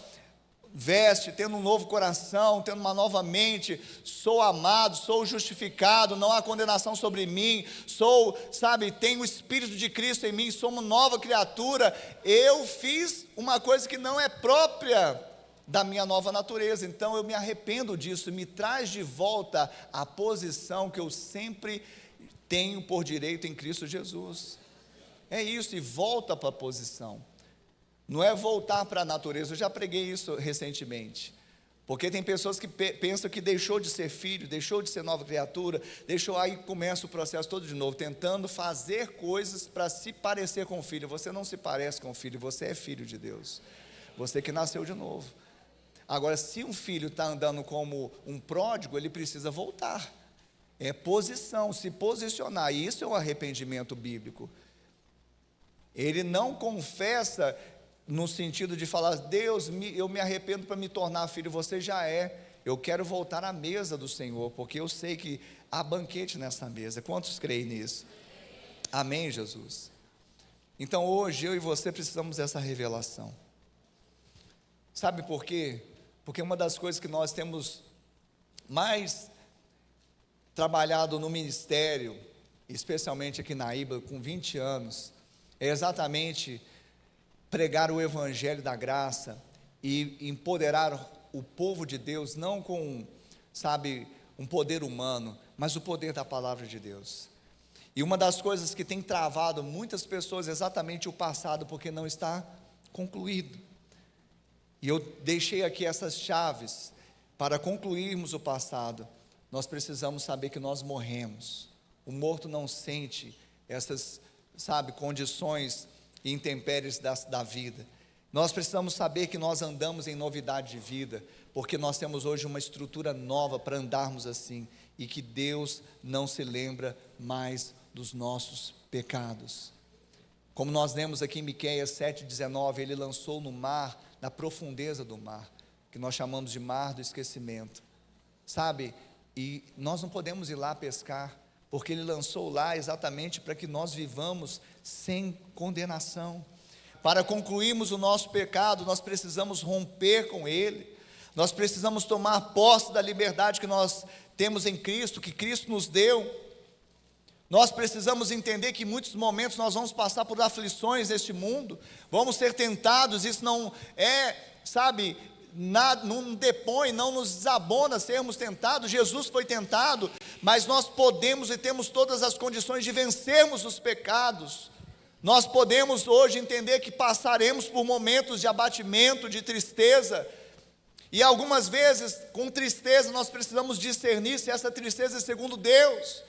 veste, tendo um novo coração, tendo uma nova mente, sou amado, sou justificado, não há condenação sobre mim, tenho o Espírito de Cristo em mim, sou uma nova criatura. Eu fiz uma coisa que não é própria da minha nova natureza, então eu me arrependo disso, me traz de volta a posição que eu sempre tenho por direito em Cristo Jesus. É isso, e volta para a posição. Não é voltar para a natureza. Eu já preguei isso recentemente, porque tem pessoas que pensam que deixou de ser filho, deixou de ser nova criatura, aí começa o processo todo de novo, tentando fazer coisas para se parecer com o filho. Você não se parece com o filho, você é filho de Deus, você que nasceu de novo. Agora, se um filho está andando como um pródigo, ele precisa voltar, é posição, se posicionar, e isso é o arrependimento bíblico. Ele não confessa no sentido de falar: Deus, eu me arrependo para me tornar filho. Você já é. Eu quero voltar à mesa do Senhor, porque eu sei que há banquete nessa mesa. Quantos creem nisso? Amém, Jesus? Então hoje eu e você precisamos dessa revelação. Sabe por quê? Porque uma das coisas que nós temos mais trabalhado no ministério, especialmente aqui na IBA, com 20 anos, é exatamente pregar o evangelho da graça e empoderar o povo de Deus, não com, um poder humano, mas o poder da palavra de Deus. E uma das coisas que tem travado muitas pessoas é exatamente o passado, porque não está concluído. E eu deixei aqui essas chaves para concluirmos o passado. Nós precisamos saber que nós morremos. O morto não sente essas, condições e intempéries da vida. Nós precisamos saber que nós andamos em novidade de vida, porque nós temos hoje uma estrutura nova para andarmos assim, e que Deus não se lembra mais dos nossos pecados. Como nós lemos aqui em Miqueias 7,19, Ele lançou no mar, na profundeza do mar, que nós chamamos de mar do esquecimento, e nós não podemos ir lá pescar, porque Ele lançou lá exatamente para que nós vivamos sem condenação. Para concluirmos o nosso pecado, nós precisamos romper com ele, nós precisamos tomar posse da liberdade que nós temos em Cristo, que Cristo nos deu. Nós precisamos entender que em muitos momentos nós vamos passar por aflições neste mundo, vamos ser tentados. Isso não é, não depõe, não nos desabona sermos tentados. Jesus foi tentado, mas nós podemos e temos todas as condições de vencermos os pecados. Nós podemos hoje entender que passaremos por momentos de abatimento, de tristeza, e algumas vezes com tristeza nós precisamos discernir se essa tristeza é segundo Deus,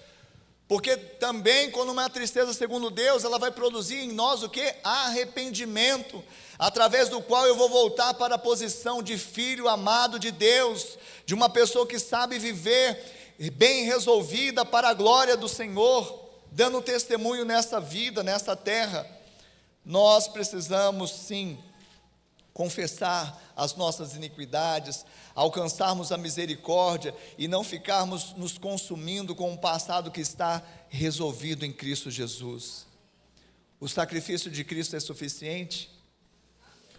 Porque também, quando uma tristeza segundo Deus, ela vai produzir em nós o que? Arrependimento, através do qual eu vou voltar para a posição de filho amado de Deus, de uma pessoa que sabe viver bem resolvida para a glória do Senhor, dando testemunho nessa vida, nessa terra. Nós precisamos sim confessar as nossas iniquidades, alcançarmos a misericórdia e não ficarmos nos consumindo com um passado que está resolvido em Cristo Jesus. O sacrifício de Cristo é suficiente?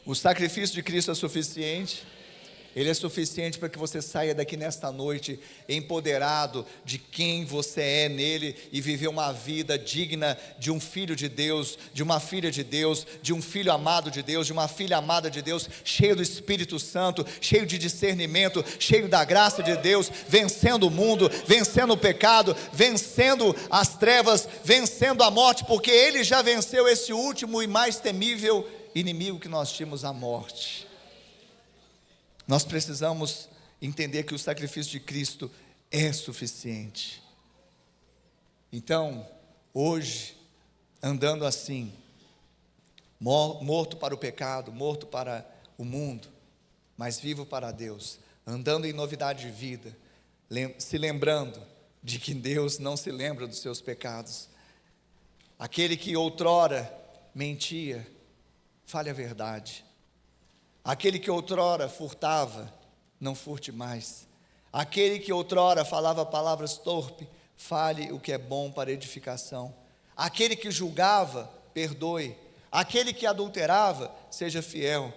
O sacrifício de Cristo é suficiente? Ele é suficiente para que você saia daqui nesta noite empoderado de quem você é nele e viver uma vida digna de um filho de Deus, de uma filha de Deus, de um filho amado de Deus, de uma filha amada de Deus, cheio do Espírito Santo, cheio de discernimento, cheio da graça de Deus, vencendo o mundo, vencendo o pecado, vencendo as trevas, vencendo a morte, porque ele já venceu esse último e mais temível inimigo que nós tínhamos, a morte. Nós precisamos entender que o sacrifício de Cristo é suficiente. Então, hoje, andando assim, morto para o pecado, morto para o mundo, mas vivo para Deus, andando em novidade de vida, se lembrando de que Deus não se lembra dos seus pecados. Aquele que outrora mentia, fale a verdade. Aquele que outrora furtava, não furte mais. Aquele que outrora falava palavras torpes, fale o que é bom para edificação. Aquele que julgava, perdoe. Aquele que adulterava, seja fiel.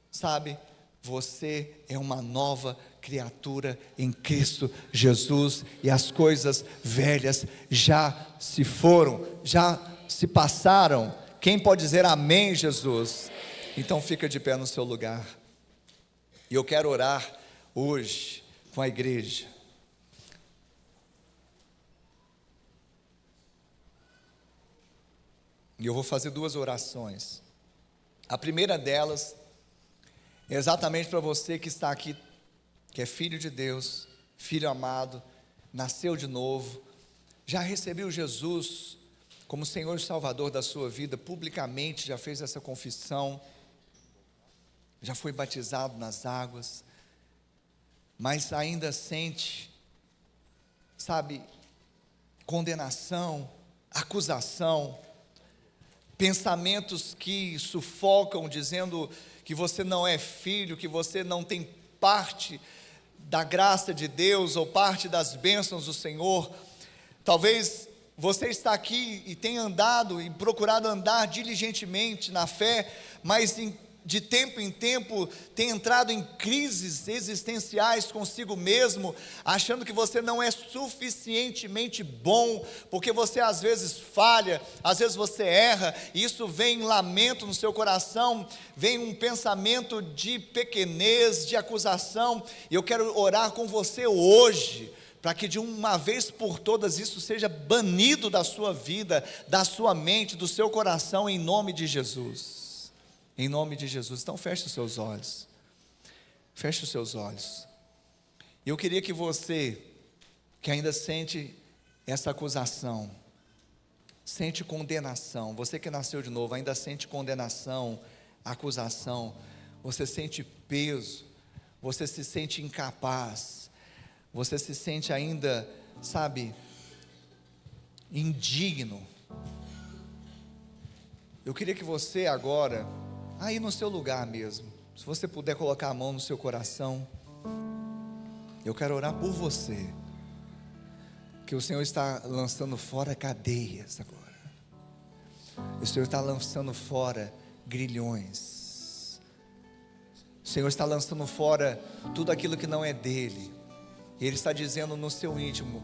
Sabe, você é uma nova criatura em Cristo Jesus, e as coisas velhas já se foram, já se passaram. Quem pode dizer amém, Jesus? Então fica de pé no seu lugar. E eu quero orar hoje com a igreja. E eu vou fazer duas orações. A primeira delas é exatamente para você que está aqui, que é filho de Deus, filho amado, nasceu de novo, já recebeu Jesus como Senhor e Salvador da sua vida, publicamente já fez essa confissão, já foi batizado nas águas, mas ainda sente, sabe, condenação, acusação, pensamentos que sufocam, dizendo que você não é filho, que você não tem parte da graça de Deus, ou parte das bênçãos do Senhor. Talvez você está aqui e tenha andado e procurado andar diligentemente na fé, mas de tempo em tempo tem entrado em crises existenciais consigo mesmo, achando que você não é suficientemente bom, porque você às vezes falha, às vezes você erra, e isso vem lamento no seu coração, vem um pensamento de pequenez, de acusação. E eu quero orar com você hoje, para que de uma vez por todas isso seja banido da sua vida, da sua mente, do seu coração, em nome de Jesus. Em nome de Jesus. Então feche os seus olhos. Feche os seus olhos. Eu queria que você, que ainda sente essa acusação, sente condenação, você que nasceu de novo, ainda sente condenação, acusação, você sente peso, você se sente incapaz, você se sente ainda, sabe, indigno. Eu queria que você agora, aí no seu lugar mesmo, se você puder colocar a mão no seu coração, eu quero orar por você, que o Senhor está lançando fora cadeias agora, o Senhor está lançando fora grilhões, o Senhor está lançando fora tudo aquilo que não é dele, e Ele está dizendo no seu íntimo: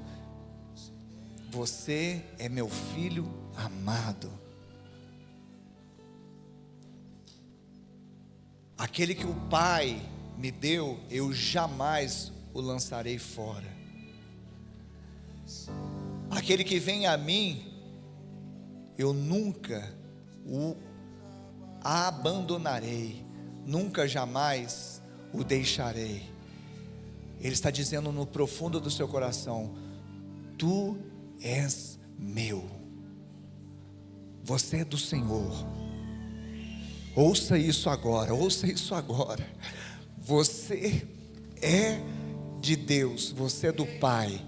você é meu filho amado. Aquele que o Pai me deu, eu jamais o lançarei fora. Aquele que vem a mim, eu nunca o abandonarei, nunca jamais o deixarei. Ele está dizendo no profundo do seu coração: tu és meu. Você é do Senhor. Ouça isso agora, ouça isso agora. Você é de Deus, você é do Pai.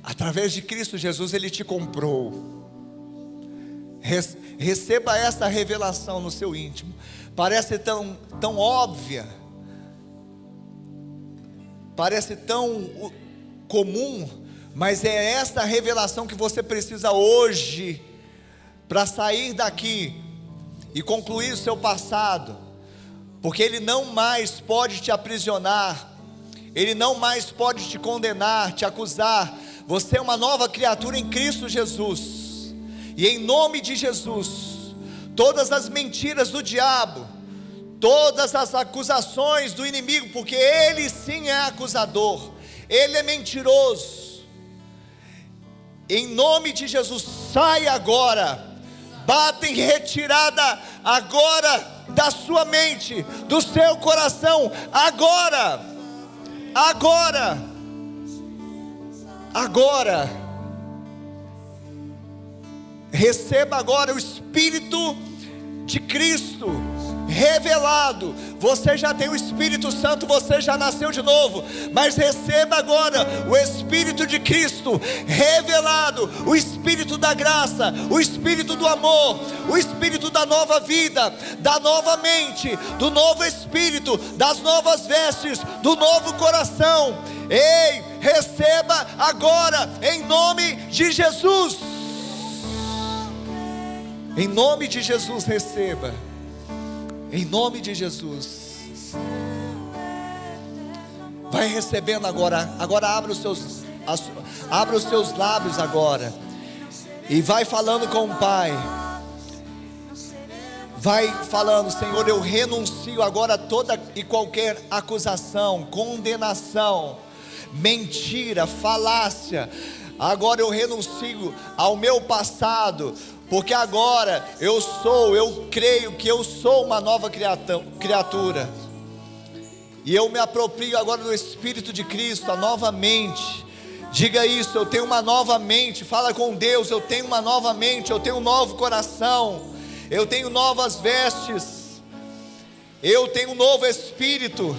Através de Cristo Jesus Ele te comprou. Receba essa revelação no seu íntimo. Parece tão óbvia, parece tão comum, mas é essa revelação que você precisa hoje, para sair daqui e concluir o seu passado, porque ele não mais pode te aprisionar, ele não mais pode te condenar, te acusar. Você é uma nova criatura em Cristo Jesus, e em nome de Jesus, todas as mentiras do diabo, todas as acusações do inimigo, porque ele sim é acusador, ele é mentiroso, em nome de Jesus, sai agora, bata em retirada agora da sua mente, do seu coração, agora, receba agora o Espírito de Cristo revelado. Você já tem o Espírito Santo, você já nasceu de novo, mas receba agora o Espírito de Cristo revelado, o Espírito da graça, o Espírito do amor, o Espírito da nova vida, da nova mente, do novo Espírito, das novas vestes, do novo coração. Ei, receba agora em nome de Jesus. Em nome de Jesus, receba. Em nome de Jesus. Vai recebendo agora. Agora abra os seus lábios agora. E vai falando com o Pai. Vai falando: Senhor, eu renuncio agora a toda e qualquer acusação, condenação, mentira, falácia. Agora eu renuncio ao meu passado, porque agora eu creio que eu sou uma nova criatura, e eu me aproprio agora do Espírito de Cristo, a nova mente. Diga isso: eu tenho uma nova mente. Fala com Deus: eu tenho uma nova mente, eu tenho um novo coração, eu tenho novas vestes, eu tenho um novo Espírito,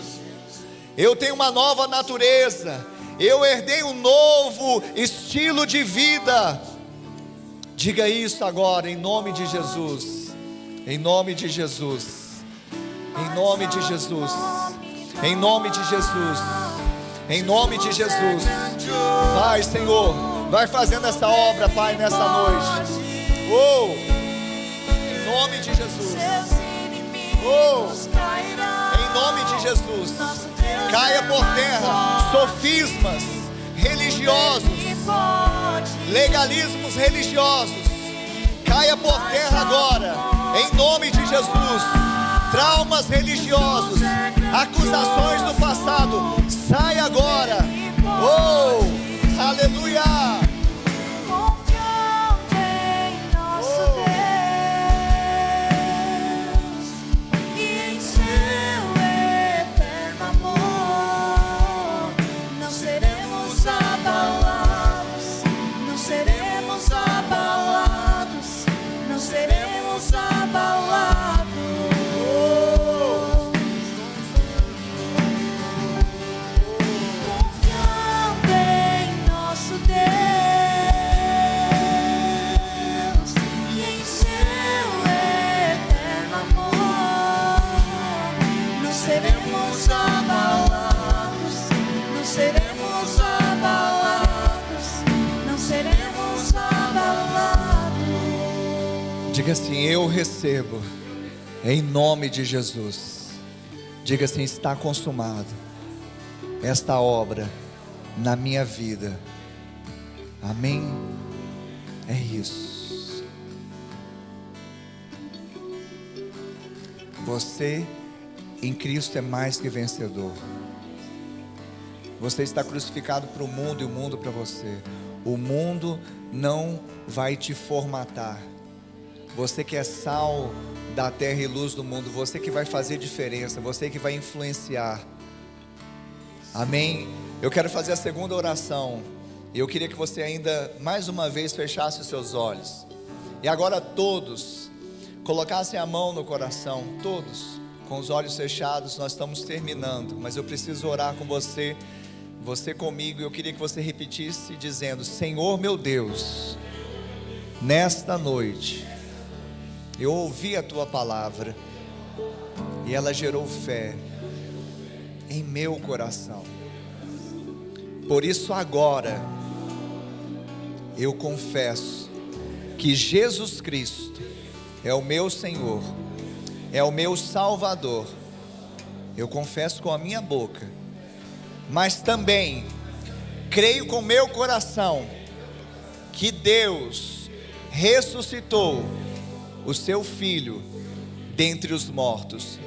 eu tenho uma nova natureza, eu herdei um novo estilo de vida. Diga isso agora, em nome de Jesus. Em nome de Jesus. Em nome de Jesus. Em nome de Jesus. Em nome de Jesus. Vai, Senhor, vai fazendo essa obra, Pai, nessa noite. Oh, em nome de Jesus. Oh, em nome de Jesus. Caia por terra sofismas religiosos, legalismos religiosos. Caia por terra agora, em nome de Jesus. Traumas religiosos, acusações do passado, sai agora. Oh, aleluia. Confiando em nosso Deus e em seu eterno amor, não seremos abalados, não seremos abalados, não seremos abalados. Confiando em nosso Deus e em seu eterno amor, não seremos abalados, não seremos abalados, não seremos abalados. Diga assim: eu recebo, em nome de Jesus. Diga assim: está consumado esta obra na minha vida. Amém? É isso. Você em Cristo é mais que vencedor. Você está crucificado para o mundo e o mundo para você. O mundo não vai te formatar. Você que é sal da terra e luz do mundo, você que vai fazer diferença, você que vai influenciar. Amém? Eu quero fazer a segunda oração, E eu queria que você ainda mais uma vez fechasse os seus olhos. E agora todos colocassem a mão no coração, todos com os olhos fechados. Nós estamos terminando, mas eu preciso orar com você, você comigo. Eu queria que você repetisse dizendo: Senhor meu Deus, nesta noite eu ouvi a tua palavra e ela gerou fé em meu coração. Por isso agora eu confesso que Jesus Cristo é o meu Senhor, é o meu Salvador. Eu confesso com a minha boca, mas também creio com meu coração que Deus ressuscitou o seu Filho dentre os mortos.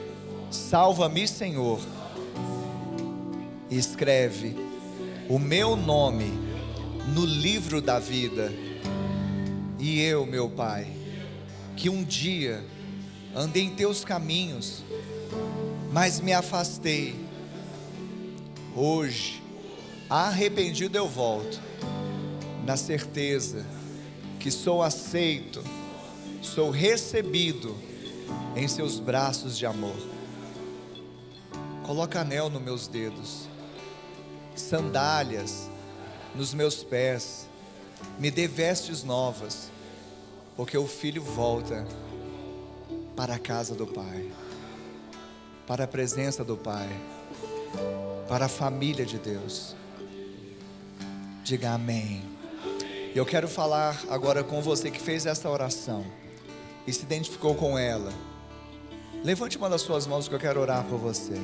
Salva-me, Senhor, e escreve o meu nome no livro da vida. E eu, meu Pai, que um dia andei em teus caminhos, mas me afastei, hoje, arrependido eu volto, na certeza que sou aceito, sou recebido em seus braços de amor. Coloca anel nos meus dedos, sandálias nos meus pés, me dê vestes novas, porque o filho volta para a casa do Pai, para a presença do Pai, para a família de Deus. Diga amém. Eu quero falar agora com você que fez essa oração e se identificou com ela. Levante uma das suas mãos que eu quero orar por você.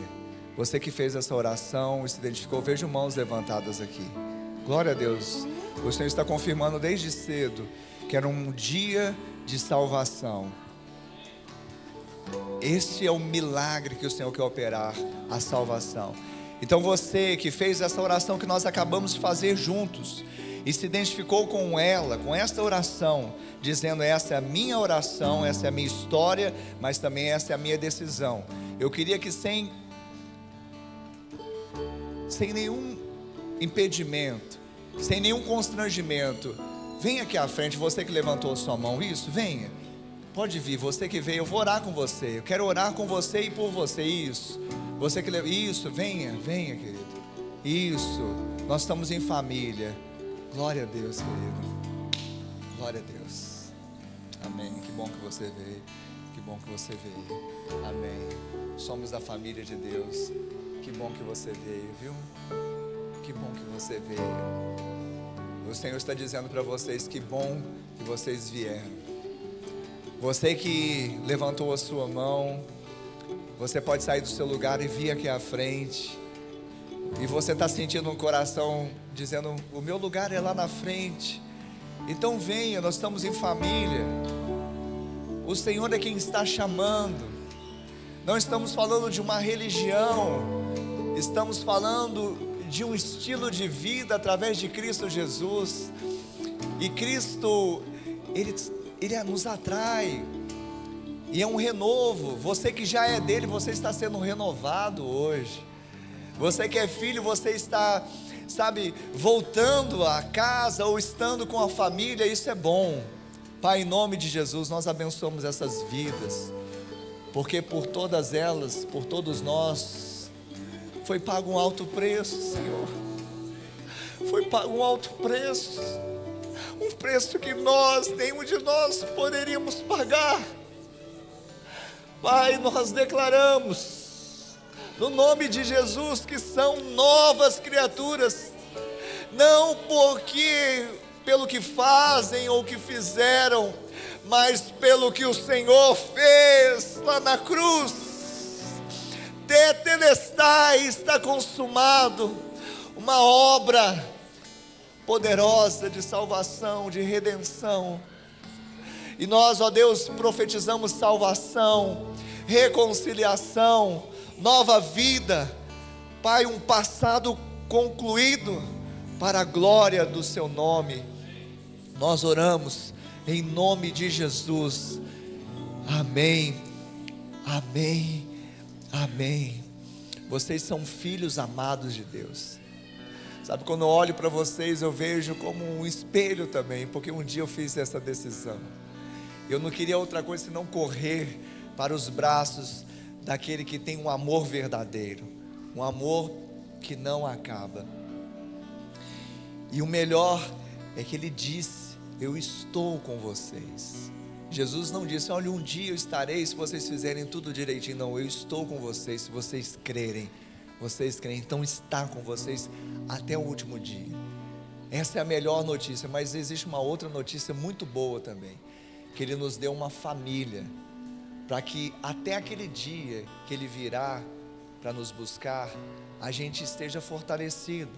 Você que fez essa oração e se identificou, vejo mãos levantadas aqui. Glória a Deus. O Senhor está confirmando desde cedo que era um dia de salvação. Este é o milagre que o Senhor quer operar, a salvação. Então você que fez essa oração que nós acabamos de fazer juntos e se identificou com ela, com esta oração, dizendo: essa é a minha oração, essa é a minha história, mas também essa é a minha decisão. Eu queria que sem nenhum impedimento, sem nenhum constrangimento, venha aqui à frente, você que levantou a sua mão. Isso, venha, pode vir, você que veio, eu vou orar com você, eu quero orar com você e por você. Isso, você que isso, venha, querido. Isso, nós estamos em família. Glória a Deus, querido. Glória a Deus. Amém. Que bom que você veio. Que bom que você veio. Amém. Somos a família de Deus. Que bom que você veio, viu? Que bom que você veio. O Senhor está dizendo para vocês: que bom que vocês vieram. Você que levantou a sua mão, você pode sair do seu lugar e vir aqui à frente. E você está sentindo no coração dizendo: o meu lugar é lá na frente. Então venha, nós estamos em família. O Senhor é quem está chamando. Não estamos falando de uma religião, estamos falando de um estilo de vida através de Cristo Jesus. E Cristo, Ele nos atrai, e é um renovo. Você que já é dele, você está sendo renovado hoje. Você que é filho, você está, voltando a casa ou estando com a família. Isso é bom. Pai, em nome de Jesus, nós abençoamos essas vidas, porque por todas elas, por todos nós, foi pago um alto preço, Senhor. Foi pago um alto preço, um preço que nenhum de nós poderíamos pagar. Pai, nós declaramos no nome de Jesus que são novas criaturas, não pelo que fazem ou que fizeram, mas pelo que o Senhor fez lá na cruz. Tetelestai, está consumado, uma obra poderosa de salvação, de redenção. E nós, ó Deus, profetizamos salvação, reconciliação, nova vida, Pai, um passado concluído para a glória do seu nome. Nós oramos em nome de Jesus. Amém, amém, amém. Vocês são filhos amados de Deus, Sabe, quando eu olho para vocês, eu vejo como um espelho também, porque um dia eu fiz essa decisão. Eu não queria outra coisa senão correr para os braços daquele que tem um amor verdadeiro, um amor que não acaba. E o melhor é que ele disse: eu estou com vocês. Jesus não disse: olha, um dia eu estarei se vocês fizerem tudo direitinho. Não, eu estou com vocês se vocês crerem. Vocês creem, então está com vocês até o último dia. Essa é a melhor notícia, mas existe uma outra notícia muito boa também, que Ele nos deu uma família, para que até aquele dia que Ele virá para nos buscar, a gente esteja fortalecido.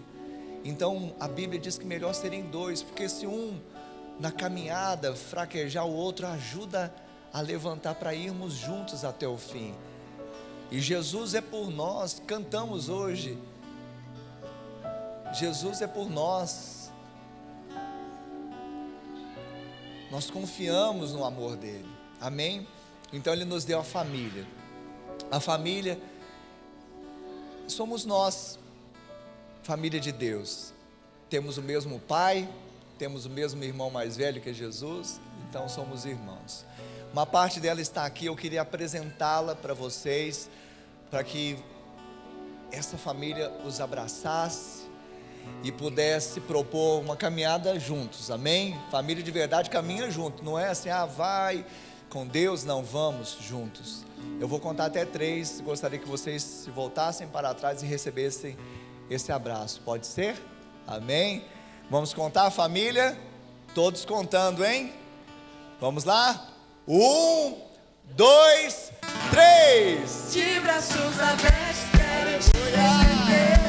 Então a Bíblia diz que melhor serem dois, porque se um na caminhada fraquejar, o outro ajuda a levantar para irmos juntos até o fim. E Jesus é por nós, cantamos hoje, Jesus é por nós, nós confiamos no amor dele, amém? Então ele nos deu a família somos nós, família de Deus, temos o mesmo pai, temos o mesmo irmão mais velho que é Jesus, então somos irmãos. Uma parte dela está aqui, eu queria apresentá-la para vocês, para que essa família os abraçasse e pudesse propor uma caminhada juntos, amém? Família de verdade caminha junto, não é assim, vai com Deus, não, vamos juntos. Eu vou contar até 3, gostaria que vocês se voltassem para trás e recebessem esse abraço, pode ser? Amém? Vamos contar, família? Todos contando, hein? Vamos lá? 1, 2, 3. De braços abertos quero te receber.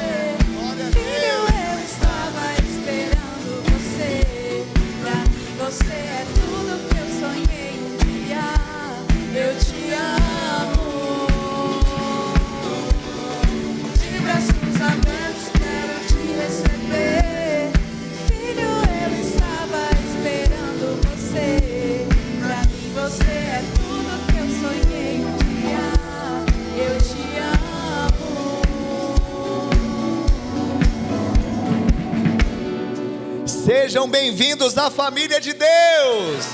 Filho, eu estava esperando você. Pra mim você é tudo que eu sonhei um dia. Eu te amo. De braços abertos quero te receber. Filho, eu estava esperando você. Pra mim você é tudo que eu sonhei um dia. Eu te amo. Sejam bem-vindos à família de Deus.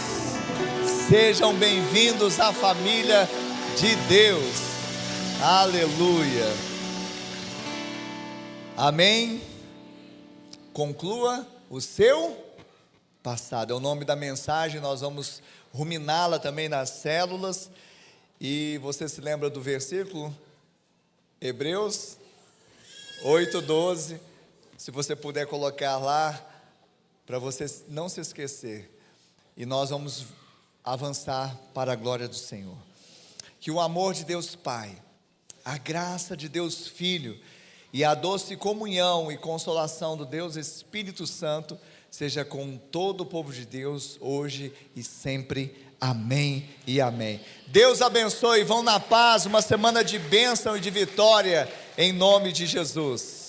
Sejam bem-vindos à família de Deus. Aleluia. Amém. Conclua o seu passado. É o nome da mensagem, nós vamos ruminá-la também nas células. E você se lembra do versículo? Hebreus 8:12. Se você puder colocar lá, para você não se esquecer. E nós vamos avançar para a glória do Senhor. Que o amor de Deus Pai, a graça de Deus Filho e a doce comunhão e consolação do Deus Espírito Santo seja com todo o povo de Deus, hoje e sempre. Amém e amém. Deus abençoe, vão na paz, uma semana de bênção e de vitória, em nome de Jesus.